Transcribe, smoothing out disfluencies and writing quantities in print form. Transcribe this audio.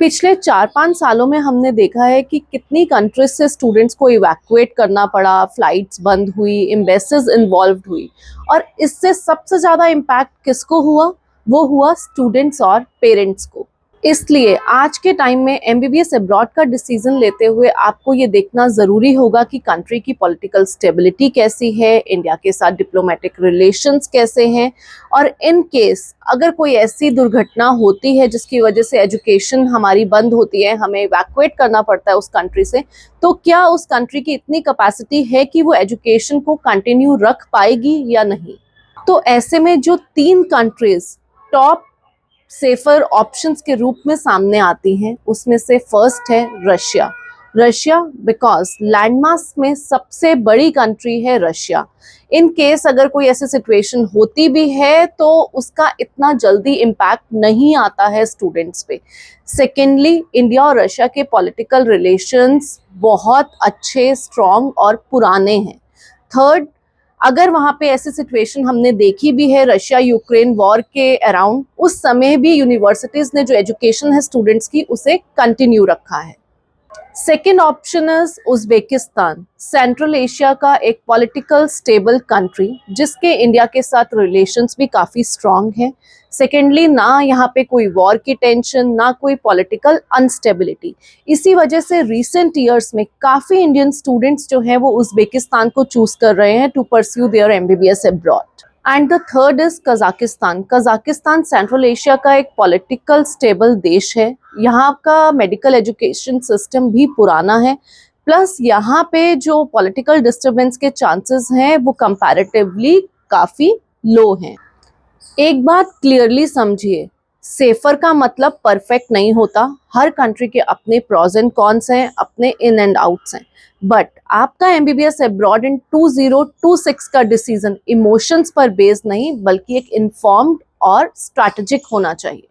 पिछले 4-5 सालों में हमने देखा है कि कितनी कंट्रीज से स्टूडेंट्स को इवैक्यूएट करना पड़ा, फ्लाइट्स बंद हुई, एम्बेसीज इन्वॉल्व हुई और इससे सबसे ज़्यादा इम्पैक्ट किसको हुआ? वो हुआ स्टूडेंट्स और पेरेंट्स को। इसलिए आज के टाइम में एमबीबीएस अब्रॉड का डिसीजन लेते हुए आपको ये देखना ज़रूरी होगा कि कंट्री की पॉलिटिकल स्टेबिलिटी कैसी है, इंडिया के साथ डिप्लोमेटिक रिलेशंस कैसे हैं और इन केस अगर कोई ऐसी दुर्घटना होती है जिसकी वजह से एजुकेशन हमारी बंद होती है, हमें इवैक्यूएट करना पड़ता है उस कंट्री से, तो क्या उस कंट्री की इतनी कैपेसिटी है कि वो एजुकेशन को कंटिन्यू रख पाएगी या नहीं। तो ऐसे में जो 3 कंट्रीज टॉप सेफर ऑप्शंस के रूप में सामने आती हैं उसमें से फर्स्ट है रशिया बिकॉज लैंडमास में सबसे बड़ी कंट्री है रशिया। इन केस अगर कोई ऐसी सिचुएशन होती भी है तो उसका इतना जल्दी इम्पैक्ट नहीं आता है स्टूडेंट्स पे। सेकेंडली, इंडिया और रशिया के पॉलिटिकल रिलेशंस बहुत अच्छे, स्ट्रॉन्ग और पुराने हैं। थर्ड, अगर वहाँ पे ऐसी सिचुएशन हमने देखी भी है रशिया यूक्रेन वॉर के अराउंड, उस समय भी यूनिवर्सिटीज़ ने जो एजुकेशन है स्टूडेंट्स की उसे कंटिन्यू रखा है। Second option is Uzbekistan, central Asia का एक पॉलिटिकल स्टेबल कंट्री जिसके इंडिया के साथ रिलेशंस भी काफ़ी स्ट्रॉन्ग हैं। सेकेंडली, ना यहाँ पे कोई वॉर की टेंशन, ना कोई पॉलिटिकल अनस्टेबिलिटी। इसी वजह से रिसेंट ईयर्स में काफ़ी इंडियन स्टूडेंट्स जो हैं वो उज्बेकिस्तान को चूज़ कर रहे हैं to pursue their MBBS abroad. And the third is Kazakhstan Central Asia का एक पॉलिटिकल स्टेबल देश है। यहाँ का मेडिकल एजुकेशन सिस्टम भी पुराना है, प्लस यहाँ पे जो पॉलिटिकल डिस्टर्बेंस के चांसेस हैं वो कंपैरेटिवली काफ़ी लो हैं। एक बात क्लियरली समझिए, सेफर का मतलब परफेक्ट नहीं होता। हर कंट्री के अपने प्रॉज एंड कॉन्स हैं, अपने इन एंड आउट्स हैं। बट आपका एमबीबीएस अब्रॉड इन 2026 का डिसीजन इमोशंस पर बेस्ड नहीं बल्कि एक इन्फॉर्म्ड और स्ट्रैटेजिक होना चाहिए।